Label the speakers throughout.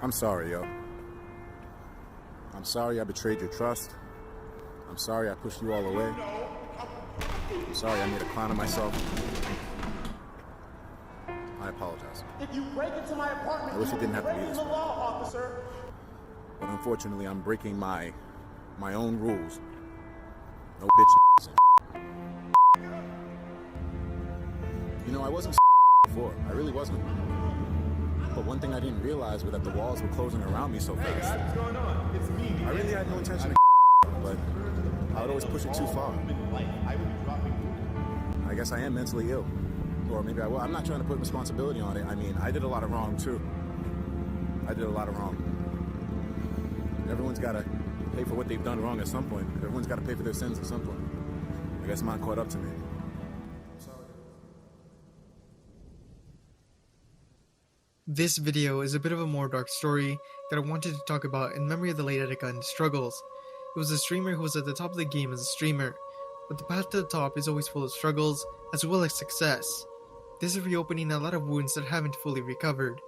Speaker 1: I'm sorry, yo. I'm sorry I betrayed your trust. I'm sorry I pushed you all away. I'm sorry I made a clown of myself. I apologize.
Speaker 2: If you break into my apartment,
Speaker 1: I wish it didn't have to be this
Speaker 2: the
Speaker 1: way.
Speaker 2: law, officer.
Speaker 1: But unfortunately, I'm breaking my own rules. No bitch. You know, I wasn't before. I really wasn't. But one thing I didn't realize was that the walls were closing around me so fast.
Speaker 2: What's going on? It's me.
Speaker 1: I really had no intention of but I would always push it too far. I guess I am mentally ill. Or maybe I will. I'm not trying to put responsibility on it. I mean, I did a lot of wrong too. I did a lot of wrong. Everyone's got to pay for what they've done wrong at some point. Everyone's got to pay for their sins at some point. I guess mine caught up to me.
Speaker 3: This video is a bit of a more dark story that I wanted to talk about in memory of the late Etika and his struggles. He was a streamer who was at the top of the game as a streamer, but the path to the top is always full of struggles as well as success. This is reopening a lot of wounds that haven't fully recovered.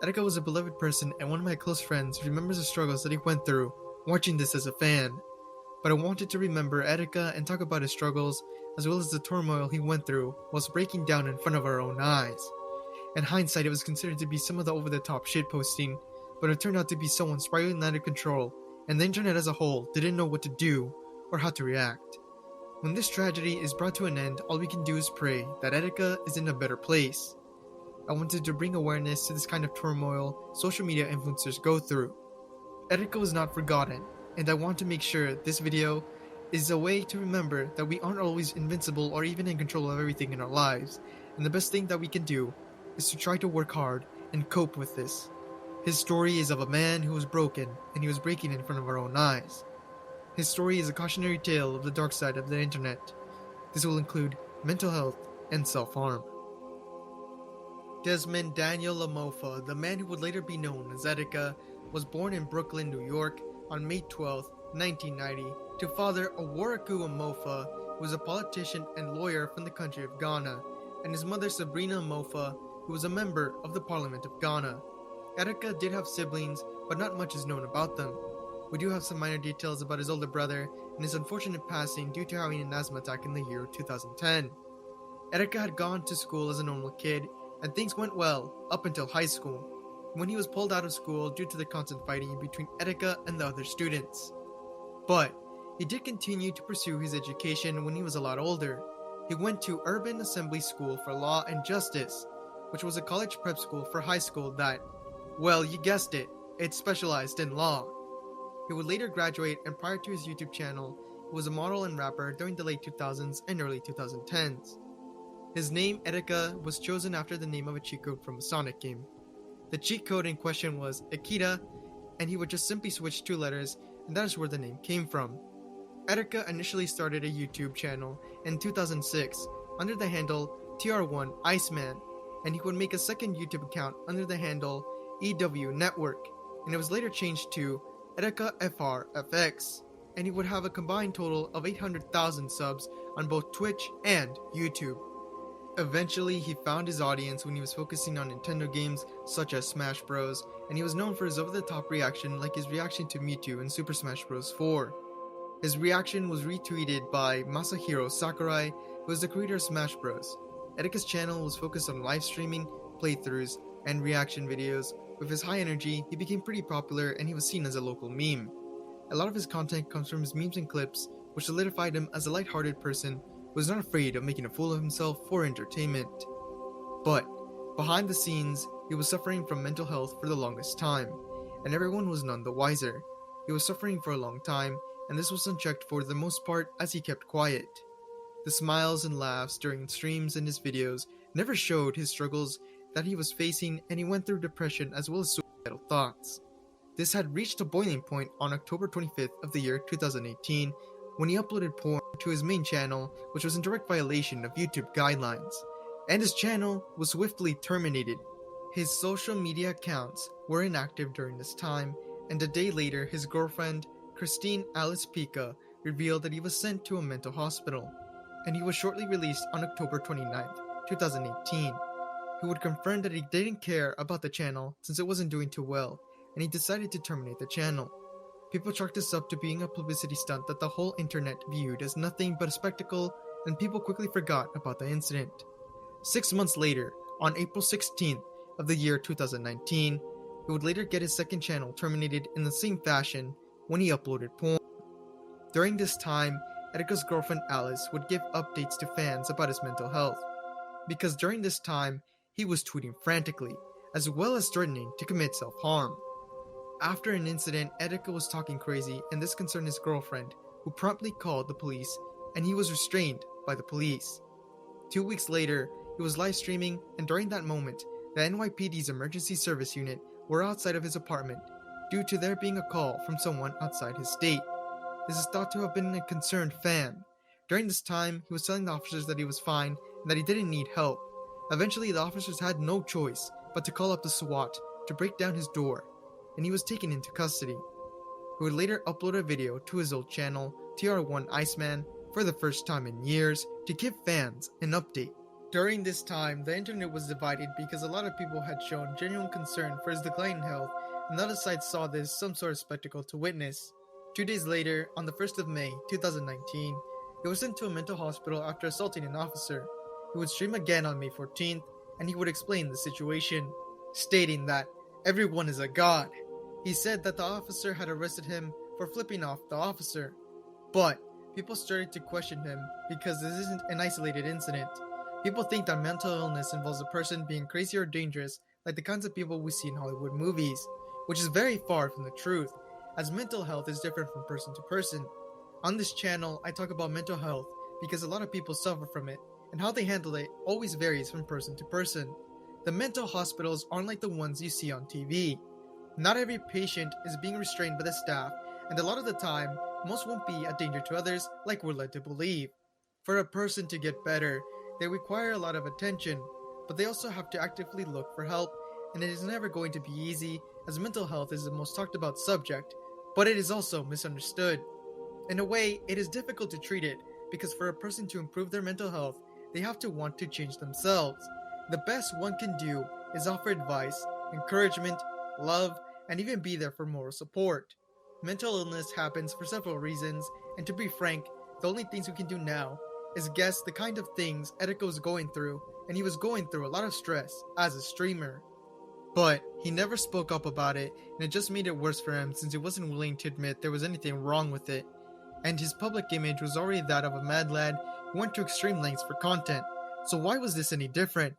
Speaker 3: Etika was a beloved person and one of my close friends remembers the struggles that he went through watching this as a fan. But I wanted to remember Etika and talk about his struggles as well as the turmoil he went through whilst breaking down in front of our own eyes. In hindsight, it was considered to be some of the over-the-top shitposting, but it turned out to be someone spiraling out of control, and the internet as a whole didn't know what to do or how to react. When this tragedy is brought to an end, all we can do is pray that Etika is in a better place. I wanted to bring awareness to this kind of turmoil social media influencers go through. Etika was not forgotten, and I want to make sure this video is a way to remember that we aren't always invincible or even in control of everything in our lives, and the best thing that we can do is to try to work hard and cope with this. His story is of a man who was broken and he was breaking in front of our own eyes. His story is a cautionary tale of the dark side of the internet. This will include mental health and self-harm. 𝕴𝖓𝖙𝖊𝖗𝖓𝖙, the man who would later be known as Etika, was born in Brooklyn, New York on May 12, 1990 to father 𝕴𝖓𝖙𝖊𝖗𝖊𝖙, who was a politician and lawyer from the country of Ghana, and his mother 𝕴𝖓𝖙𝖊𝖗𝖊𝖙, who was a member of the Parliament of Ghana. Etika did have siblings, but not much is known about them. We do have some minor details about his older brother and his unfortunate passing due to having an asthma attack in the year 2010. Etika had gone to school as a normal kid, and things went well up until high school, when he was pulled out of school due to the constant fighting between Etika and the other students. But he did continue to pursue his education when he was a lot older. He went to Urban Assembly School for Law and Justice, which was a college prep school for high school that, well, you guessed it, it specialized in law. He would later graduate, and prior to his YouTube channel, he was a model and rapper during the late 2000s and early 2010s. His name, Etika, was chosen after the name of a cheat code from a Sonic game. The cheat code in question was Etika, and he would just simply switch 2 letters, and that is where the name came from. Etika initially started a YouTube channel in 2006 under the handle TR1 Iceman, and he would make a second YouTube account under the handle EW Network, and it was later changed to Etika FRFX, and he would have a combined total of 800,000 subs on both Twitch and YouTube. Eventually, he found his audience when he was focusing on Nintendo games such as Smash Bros, and he was known for his over-the-top reaction like his reaction to Mewtwo in Super Smash Bros. 4. His reaction was retweeted by Masahiro Sakurai, who is the creator of Smash Bros. Etika's channel was focused on live streaming, playthroughs, and reaction videos. With his high energy, he became pretty popular and he was seen as a local meme. A lot of his content comes from his memes and clips, which solidified him as a lighthearted person who was not afraid of making a fool of himself for entertainment. But behind the scenes, he was suffering from mental health for the longest time, and everyone was none the wiser. He was suffering for a long time, and this was unchecked for the most part as he kept quiet. The smiles and laughs during streams and his videos never showed his struggles that he was facing, and he went through depression as well as suicidal thoughts. This had reached a boiling point on October 25th of the year 2018 when he uploaded porn to his main channel, which was in direct violation of YouTube guidelines, and his channel was swiftly terminated. His social media accounts were inactive during this time, and a day later his girlfriend, Christine Alice Pika, revealed that he was sent to a mental hospital, and he was shortly released on October 29th, 2018. He would confirm that he didn't care about the channel since it wasn't doing too well, and he decided to terminate the channel. People chalked this up to being a publicity stunt that the whole internet viewed as nothing but a spectacle, and people quickly forgot about the incident. 6 months later, on April 16th of the year 2019, he would later get his second channel terminated in the same fashion when he uploaded porn. During this time, Etika's girlfriend Alice would give updates to fans about his mental health, because during this time, he was tweeting frantically, as well as threatening to commit self-harm. After an incident, Etika was talking crazy, and this concerned his girlfriend, who promptly called the police, and he was restrained by the police. 2 weeks later, he was live streaming, and during that moment, the NYPD's emergency service unit were outside of his apartment due to there being a call from someone outside his state. This is thought to have been a concerned fan. During this time, he was telling the officers that he was fine and that he didn't need help. Eventually, the officers had no choice but to call up the SWAT to break down his door, and he was taken into custody. He would later upload a video to his old channel, 𝕴𝖓𝖙𝖊𝖙𝖋𝖆𝖑𝖑𝖋, for the first time in years to give fans an update. During this time, the internet was divided because a lot of people had shown genuine concern for his declining health, and the other side saw this some sort of spectacle to witness. 2 days later, on the 1st of May 2019, he was sent to a mental hospital after assaulting an officer. He would stream again on May 14th, and he would explain the situation, stating that everyone is a god. He said that the officer had arrested him for flipping off the officer, but people started to question him because this isn't an isolated incident. People think that mental illness involves a person being crazy or dangerous, like the kinds of people we see in Hollywood movies, which is very far from the truth, as mental health is different from person to person. On this channel, I talk about mental health because a lot of people suffer from it, and how they handle it always varies from person to person. The mental hospitals aren't like the ones you see on TV. Not every patient is being restrained by the staff, and a lot of the time, most won't be a danger to others like we're led to believe. For a person to get better, they require a lot of attention, but they also have to actively look for help, and it is never going to be easy, as mental health is the most talked about subject, but it is also misunderstood. In a way, it is difficult to treat it, because for a person to improve their mental health, they have to want to change themselves. The best one can do is offer advice, encouragement, love, and even be there for moral support. Mental illness happens for several reasons, and to be frank, the only things we can do now is guess the kind of things Etika was going through, and he was going through a lot of stress as a streamer. But he never spoke up about it, and it just made it worse for him since he wasn't willing to admit there was anything wrong with it. And his public image was already that of a mad lad who went to extreme lengths for content, so why was this any different?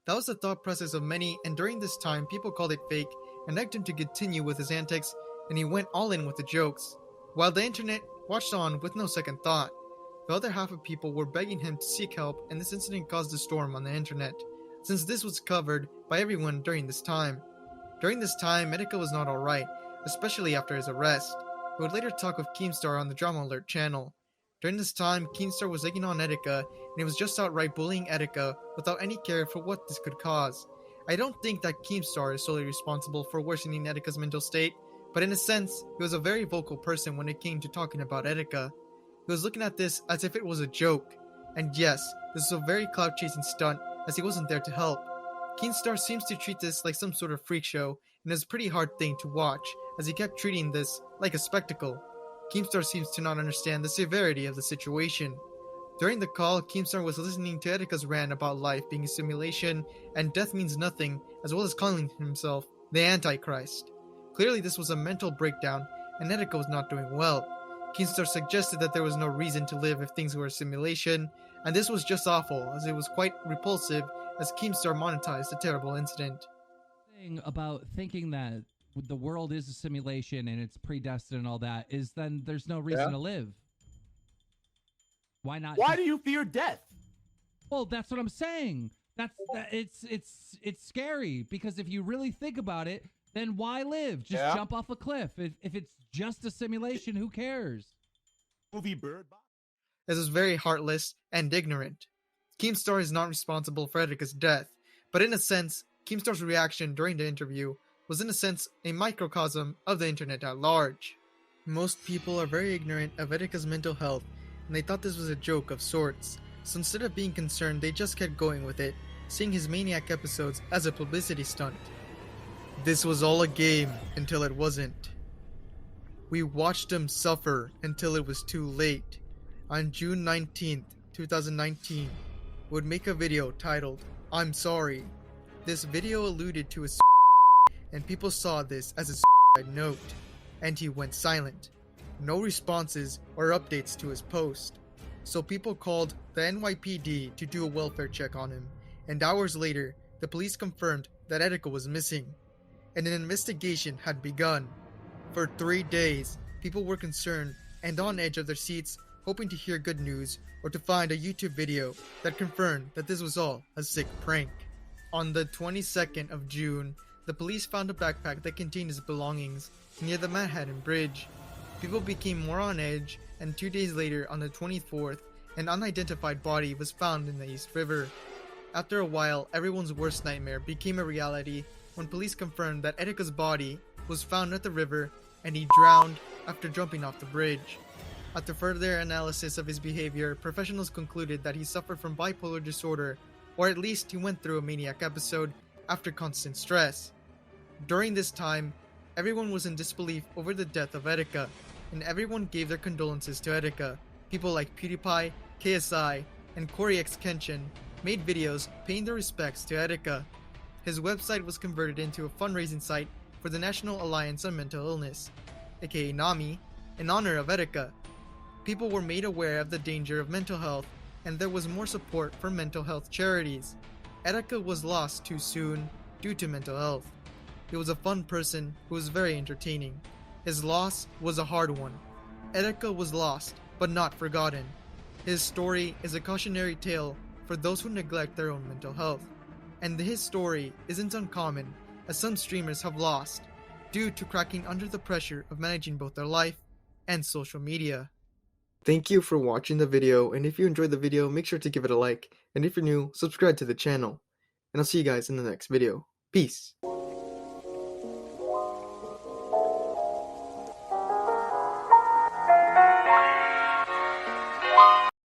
Speaker 3: That was the thought process of many, and during this time people called it fake and begged him to continue with his antics, and he went all in with the jokes, while the internet watched on with no second thought. The other half of people were begging him to seek help, and this incident caused a storm on the internet, since this was covered by everyone during this time. During this time, Etika was not alright, especially after his arrest. He would later talk with Keemstar on the Drama Alert channel. During this time, Keemstar was egging on Etika, and he was just outright bullying Etika without any care for what this could cause. I don't think that Keemstar is solely responsible for worsening Etika's mental state, but in a sense, he was a very vocal person when it came to talking about Etika. He was looking at this as if it was a joke. And yes, this is a very clout-chasing stunt, as he wasn't there to help. Keemstar seems to treat this like some sort of freak show, and it's a pretty hard thing to watch, as he kept treating this like a spectacle. Keemstar seems to not understand the severity of the situation. During the call, Keemstar was listening to Etika's rant about life being a simulation, and death means nothing, as well as calling himself the Antichrist. Clearly this was a mental breakdown, and Etika was not doing well. Keemstar suggested that there was no reason to live if things were a simulation, and this was just awful, as it was quite repulsive, as Keemstar monetized the terrible incident.
Speaker 4: Thing about thinking that the world is a simulation and it's predestined and all that is then there's no reason to live. Why not?
Speaker 2: Why do you fear death?
Speaker 4: Well, that's what I'm saying. It's scary, because if you really think about it, then why live? Just jump off a cliff. If it's just a simulation, who cares?
Speaker 2: Movie Bird Box.
Speaker 3: This was very heartless and ignorant. Keemstar is not responsible for Etika's death, but in a sense, Keemstar's reaction during the interview was in a sense a microcosm of the internet at large. Most people are very ignorant of Etika's mental health, and they thought this was a joke of sorts, so instead of being concerned, they just kept going with it, seeing his maniac episodes as a publicity stunt. This was all a game until it wasn't. We watched him suffer until it was too late. On June 19th, 2019, would make a video titled, "I'm sorry." This video alluded to his and people saw this as a suicide note, and he went silent. No responses or updates to his post. So people called the NYPD to do a welfare check on him, and hours later, the police confirmed that Etika was missing, and an investigation had begun. For 3 days, people were concerned and on edge of their seats, hoping to hear good news or to find a YouTube video that confirmed that this was all a sick prank. On the 22nd of June, the police found a backpack that contained his belongings near the Manhattan Bridge. People became more on edge, and 2 days later, on the 24th, an unidentified body was found in the East River. After a while, everyone's worst nightmare became a reality when police confirmed that Etika's body was found at the river and he drowned after jumping off the bridge. After further analysis of his behavior, professionals concluded that he suffered from bipolar disorder, or at least he went through a maniac episode after constant stress. During this time, everyone was in disbelief over the death of Etika, and everyone gave their condolences to Etika. People like PewDiePie, KSI, and 𝕊𝖓𝖙𝖊𝖃 made videos paying their respects to Etika. His website was converted into a fundraising site for the National Alliance on Mental Illness, aka NAMI, in honor of Etika. People were made aware of the danger of mental health, and there was more support for mental health charities. Etika was lost too soon due to mental health. He was a fun person who was very entertaining. His loss was a hard one. Etika was lost, but not forgotten. His story is a cautionary tale for those who neglect their own mental health. And his story isn't uncommon, as some streamers have lost due to cracking under the pressure of managing both their life and social media. Thank you for watching the video, and if you enjoyed the video, make sure to give it a like, and if you're new, subscribe to the channel. And I'll see you guys in the next video. Peace!